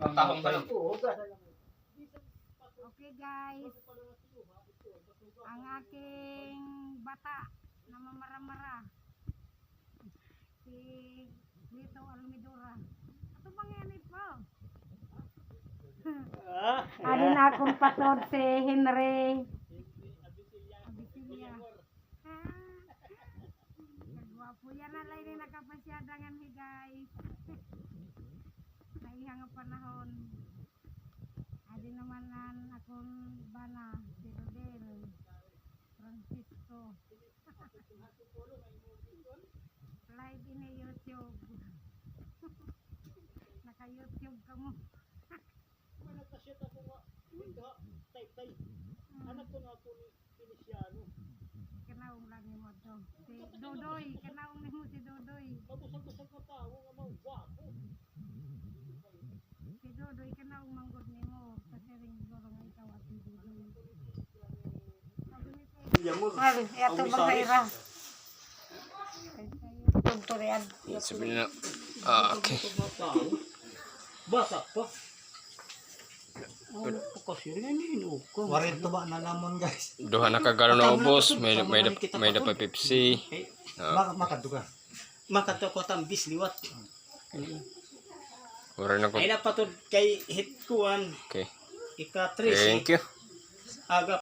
Tahong ka lang. Okay guys, ang aking bata na mamara-mara, si Lito Almidura. Ito bang yan ito? Adi na akong patod si Henry Abisilia. Kagwapo yan na lang yung nakapasyadangan guys. Naihang ang panahon. Adi naman akong bana, si Rodel Francisco. Live in YouTube. Naka-YouTube ka mo. Nagkasyat ako nga, tay-tay. Anak ko nga po ni Feliciano. Kanaong lang mo to. Si Dodoy, kanaong ni mo si Dodoy. Mabusag-busag na tao nga mga wapo. Si Dodoy, kanaong manggod ni mo. Kasi rin siguro nga ikaw at si Dodoy. Mal, yato magkaira. Tugturian. Sabi na. Okay. Basa pa. Ano po kasi rin yun? Warito ba na namon guys? Duha na kagaro na ubos. May dapat Pepsi. Makaduga. Makatukot ang bisliwat. Wala na ko. Ay napatod kay hitkuan. Okay. Ika-3. Thank you. Aga